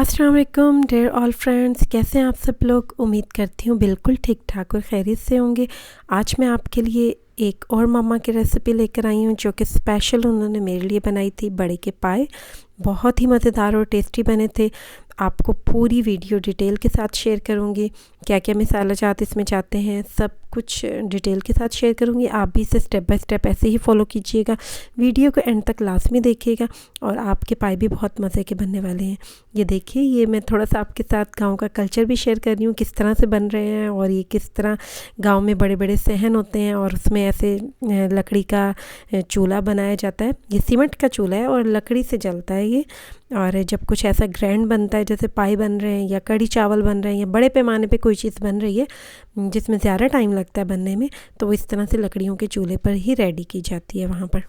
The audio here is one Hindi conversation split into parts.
अस्सलाम वालेकुम डियर ऑल फ्रेंड्स, कैसे हैं आप सब लोग। उम्मीद करती हूँ बिल्कुल ठीक ठाक और खैरियत से होंगे। आज मैं आपके लिए एक और मम्मा की रेसिपी लेकर आई हूँ जो कि स्पेशल उन्होंने मेरे लिए बनाई थी। बड़े के पाए बहुत ही मज़ेदार और टेस्टी बने थे। आपको पूरी वीडियो डिटेल के साथ शेयर करूँगी, क्या क्या मसाला जात इसमें जाते हैं सब कुछ डिटेल के साथ शेयर करूँगी। आप भी इसे स्टेप बाय स्टेप ऐसे ही फॉलो कीजिएगा, वीडियो को एंड तक लाजमी देखिएगा और आपके पाए भी बहुत मज़े के बनने वाले हैं। ये देखिए, ये मैं थोड़ा सा आपके साथ गांव का कल्चर भी शेयर कर रही हूँ, किस तरह से बन रहे हैं और ये किस तरह गांव में बड़े बड़े सहन होते हैं और उसमें ऐसे लकड़ी का चूल्हा बनाया जाता है। ये सीमेंट का चूल्हा है और लकड़ी से जलता है ये। और जब कुछ ऐसा ग्रैंड बनता है, जैसे पाई बन रहे हैं या कढ़ी चावल बन रहे हैं या बड़े पैमाने पे कोई चीज़ बन रही है जिसमें ज़्यादा टाइम लगता है बनने में, तो वो इस तरह से लकड़ियों के चूल्हे पर ही रेडी की जाती है वहाँ पर।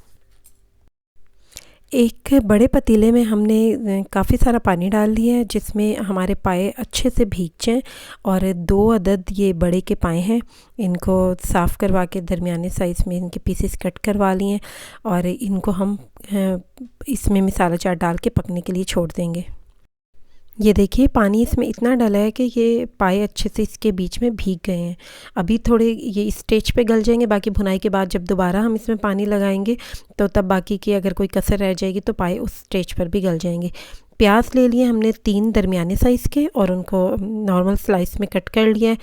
एक बड़े पतीले में हमने काफ़ी सारा पानी डाल लिया है जिसमें हमारे पाए अच्छे से भीग जाएँ। और 2 अदद ये बड़े के पाए हैं, इनको साफ़ करवा के दरमियाने साइज़ में इनके पीसेस कट करवा लिए हैं और इनको हम इसमें मसाला चाट डाल के पकने के लिए छोड़ देंगे। ये देखिए, पानी इसमें इतना डाला है कि ये पाए अच्छे से इसके बीच में भीग गए हैं। अभी थोड़े ये इस स्टेज पे गल जाएंगे, बाकी भुनाई के बाद जब दोबारा हम इसमें पानी लगाएंगे तो तब बाकी की अगर कोई कसर रह जाएगी तो पाए उस स्टेज पर भी गल जाएंगे। प्याज ले लिए हमने 3 दरमियाने साइज़ के और उनको नॉर्मल स्लाइस में कट कर लिया है।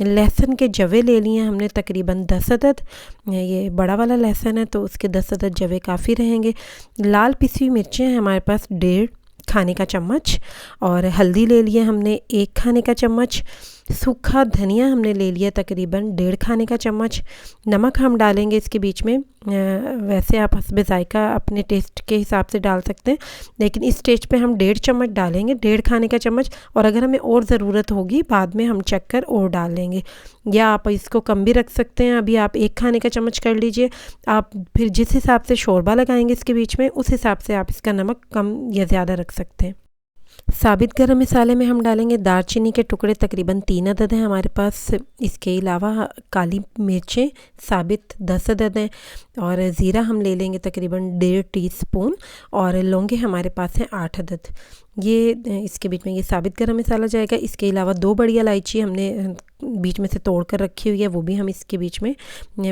लहसुन के जवे ले लिए हमने तकरीबन 10 अदद, ये बड़ा वाला लहसुन है तो उसके 10 अदद जवे काफ़ी रहेंगे। लाल पिसी हुई मिर्चें हैं हमारे पास 1.5 खाने का चम्मच और हल्दी ले लिए हमने 1 खाने का चम्मच। सूखा धनिया हमने ले लिया तकरीबन 1.5 खाने का चम्मच। नमक हम डालेंगे इसके बीच में, वैसे आप हस्बे ज़ायका अपने टेस्ट के हिसाब से डाल सकते हैं, लेकिन इस स्टेज पे हम 1.5 चम्मच डालेंगे, 1.5 खाने का चम्मच। और अगर हमें और ज़रूरत होगी बाद में हम चेक कर और डाल लेंगे, या आप इसको कम भी रख सकते हैं। अभी आप 1 खाने का चम्मच कर लीजिए। आप फिर जिस हिसाब से शोरबा लगाएंगे इसके बीच में, उस हिसाब से आप इसका नमक कम या ज़्यादा रख सकते हैं। साबित गरम मसाले में हम डालेंगे दालचीनी के टुकड़े तकरीबन 3 अदद हैं हमारे पास। इसके अलावा काली मिर्चें साबित 10 अदद हैं और ज़ीरा हम ले लेंगे तकरीबन 1.5 टीस्पून और लौंगे हमारे पास हैं 8 अदद। ये इसके बीच में ये साबित गरम मसाला जाएगा। इसके अलावा 2 बड़ी इलायची हमने बीच में से तोड़ कर रखी हुई है, वो भी हम इसके बीच में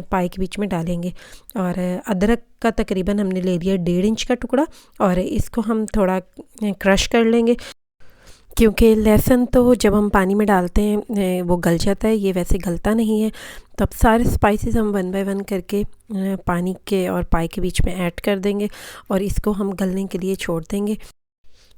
पाई के बीच में डालेंगे। और अदरक का तकरीबन हमने ले लिया 1.5 इंच का टुकड़ा और इसको हम थोड़ा क्रश कर लेंगे, क्योंकि लहसुन तो जब हम पानी में डालते हैं वो गल जाता है, ये वैसे गलता नहीं है। तो अब सारे स्पाइसेस हम 1 बाय 1 करके पानी के और पाई के बीच में ऐड कर देंगे और इसको हम गलने के लिए छोड़ देंगे।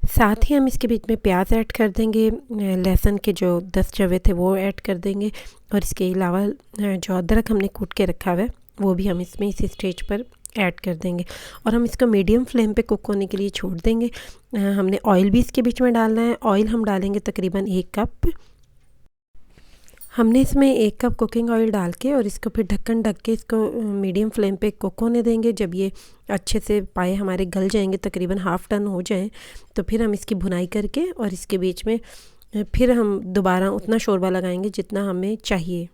साथ ही हम इसके बीच में प्याज ऐड कर देंगे, लहसुन के जो 10 जवे थे वो ऐड कर देंगे और इसके अलावा जो अदरक हमने कूट के रखा हुआ है वो भी हम इसमें इसी स्टेज पर ऐड कर देंगे और हम इसको मीडियम फ्लेम पे कुक होने के लिए छोड़ देंगे। हमने ऑयल भी इसके बीच में डालना है। ऑयल हम डालेंगे तकरीबन 1 कप। हमने इसमें 1 कप कुकिंग ऑयल डाल के और इसको फिर ढक्कन ढक के इसको मीडियम फ्लेम पे कुक होने देंगे। जब ये अच्छे से पाए हमारे गल जाएंगे, तकरीबन हाफ़ टन हो जाएं, तो फिर हम इसकी भुनाई करके और इसके बीच में फिर हम दोबारा उतना शोरबा लगाएंगे जितना हमें चाहिए।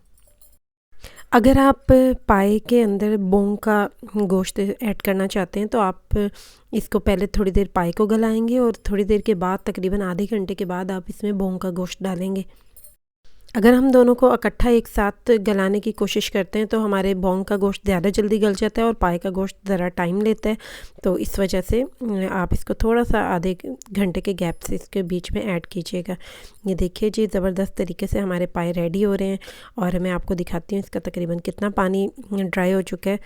अगर आप पाए के अंदर बोंग का गोश्त ऐड करना चाहते हैं तो आप इसको पहले थोड़ी देर पाए को गलाएंगे और थोड़ी देर के बाद तकरीबन आधे घंटे के बाद आप इसमें बोंग का गोश्त डालेंगे। अगर हम दोनों को इकट्ठा एक साथ गलाने की कोशिश करते हैं तो हमारे बोंग का गोश्त ज़्यादा जल्दी गल जाता है और पाए का गोश्त ज़रा टाइम लेता है। तो इस वजह से आप इसको थोड़ा सा आधे घंटे के गैप से इसके बीच में ऐड कीजिएगा। ये देखिए जी, ज़बरदस्त तरीके से हमारे पाए रेडी हो रहे हैं और मैं आपको दिखाती हूँ इसका तकरीबन कितना पानी ड्राई हो चुका है।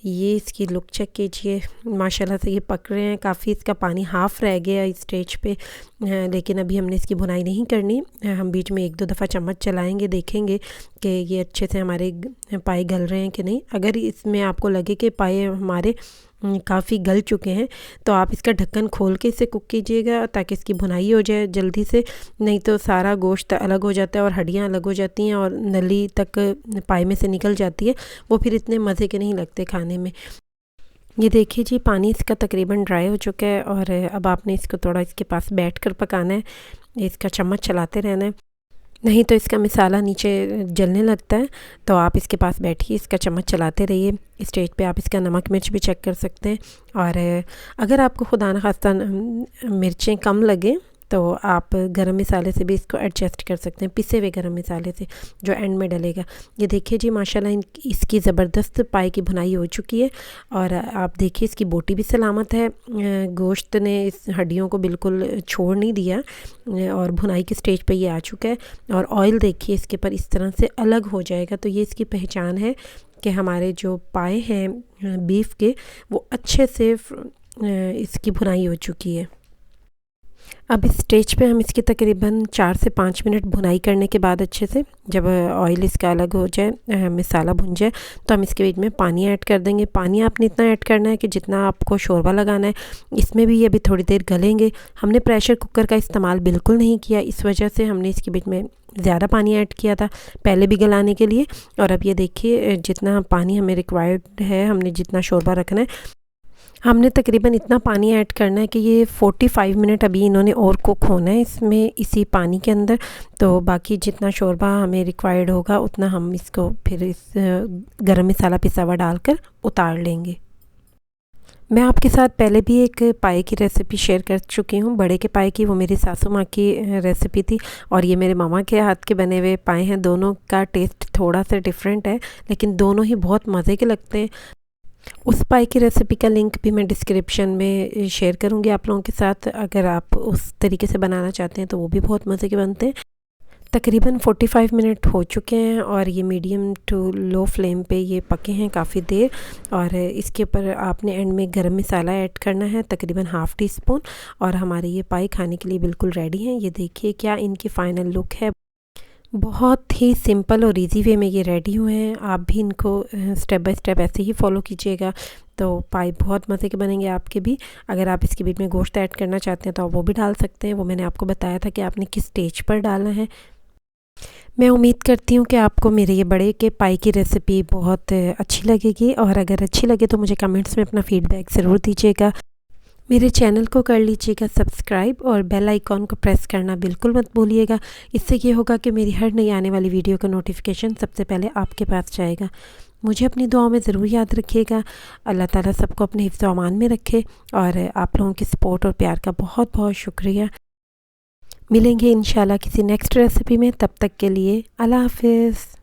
ये इसकी लुक चेक कीजिए, माशाल्लाह से ये पक रहे हैं। काफ़ी इसका पानी हाफ़ रह गया इस स्टेज पे, लेकिन अभी हमने इसकी भुनाई नहीं करनी। हम बीच में 1-2 दफ़ा चम्मच चलाएंगे, देखेंगे कि ये अच्छे से हमारे पाए गल रहे हैं कि नहीं। अगर इसमें आपको लगे कि पाए हमारे काफ़ी गल चुके हैं तो आप इसका ढक्कन खोल के इसे कुक कीजिएगा ताकि इसकी भुनाई हो जाए जल्दी से, नहीं तो सारा गोश्त अलग हो जाता है और हड्डियाँ अलग हो जाती हैं और नली तक पाए में से निकल जाती है, वो फिर इतने मज़े के नहीं लगते खाने में। ये देखिए जी, पानी इसका तकरीबन ड्राई हो चुका है और अब आपने इसको थोड़ा इसके पास बैठ कर पकाना है, इसका चम्मच चलाते रहना है, नहीं तो इसका मसाला नीचे जलने लगता है। तो आप इसके पास बैठिए, इसका चम्मच चलाते रहिए। इस स्टेज पे आप इसका नमक मिर्च भी चेक कर सकते हैं और अगर आपको खुदा न खास्ता मिर्चें कम लगे तो आप गरम मसाले से भी इसको एडजस्ट कर सकते हैं, पिसे हुए गरम मसाले से जो एंड में डलेगा। ये देखिए जी माशाल्लाह इसकी ज़बरदस्त पाए की भुनाई हो चुकी है और आप देखिए इसकी बोटी भी सलामत है, गोश्त ने इस हड्डियों को बिल्कुल छोड़ नहीं दिया और भुनाई की स्टेज पे ये आ चुका है। और ऑयल देखिए इसके पर इस तरह से अलग हो जाएगा, तो ये इसकी पहचान है कि हमारे जो पाए हैं बीफ के वो अच्छे से इसकी भुनाई हो चुकी है। अब इस स्टेज पे हम इसकी तकरीबन 4 से 5 मिनट भुनाई करने के बाद अच्छे से जब ऑयल इसका अलग हो जाए, मसाला भुन जाए, तो हम इसके बीच में पानी ऐड कर देंगे। पानी आपने इतना ऐड करना है कि जितना आपको शोरबा लगाना है। इसमें भी ये अभी थोड़ी देर गलेंगे। हमने प्रेशर कुकर का इस्तेमाल बिल्कुल नहीं किया, इस वजह से हमने इसके बीच में ज़्यादा पानी ऐड किया था पहले भी गलाने के लिए। और अब ये देखिए जितना पानी हमें रिक्वायर्ड है, हमने जितना शोरबा रखना है, हमने तकरीबन इतना पानी ऐड करना है कि ये 45 मिनट अभी इन्होंने और कुक होना है इसमें, इसी पानी के अंदर। तो बाकी जितना शोरबा हमें रिक्वायर्ड होगा उतना हम इसको फिर इस गरम मसाला पिसा हुआ डालकर उतार लेंगे। मैं आपके साथ पहले भी एक पाए की रेसिपी शेयर कर चुकी हूँ, बड़े के पाए की। वो मेरी सासू माँ की रेसिपी थी और ये मेरे मामा के हाथ के बने हुए पाए हैं। दोनों का टेस्ट थोड़ा सा डिफरेंट है, लेकिन दोनों ही बहुत मज़े के लगते हैं। उस पाई की रेसिपी का लिंक भी मैं डिस्क्रिप्शन में शेयर करूँगी आप लोगों के साथ। अगर आप उस तरीके से बनाना चाहते हैं तो वो भी बहुत मज़े के बनते हैं। तकरीबन 45 मिनट हो चुके हैं और ये मीडियम टू लो फ्लेम पे ये पके हैं काफ़ी देर। और इसके ऊपर आपने एंड में गरम मसाला ऐड करना है तकरीबन ½ टी स्पून, और हमारे ये पाई खाने के लिए बिल्कुल रेडी हैं। ये देखिए क्या इनकी फ़ाइनल लुक है। बहुत ही सिंपल और इजी वे में ये रेडी हुए हैं। आप भी इनको स्टेप बाय स्टेप ऐसे ही फॉलो कीजिएगा तो पाई बहुत मज़े के बनेंगे आपके भी। अगर आप इसके बीच में गोश्त ऐड करना चाहते हैं तो आप वो भी डाल सकते हैं, वो मैंने आपको बताया था कि आपने किस स्टेज पर डालना है। मैं उम्मीद करती हूँ कि आपको मेरे ये बड़े के पाई की रेसिपी बहुत अच्छी लगेगी, और अगर अच्छी लगे तो मुझे कमेंट्स में अपना फ़ीडबैक ज़रूर दीजिएगा। मेरे चैनल को कर लीजिएगा सब्सक्राइब और बेल आइकॉन को प्रेस करना बिल्कुल मत भूलिएगा। इससे ये होगा कि मेरी हर नई आने वाली वीडियो का नोटिफिकेशन सबसे पहले आपके पास जाएगा। मुझे अपनी दुआओं में ज़रूर याद रखिएगा। अल्लाह ताला सबको अपने हिफ्ज़ व अमान में रखे, और आप लोगों की सपोर्ट और प्यार का बहुत बहुत शुक्रिया। मिलेंगे इंशाल्लाह किसी नेक्स्ट रेसिपी में, तब तक के लिए अल्लाह हाफ़िज़।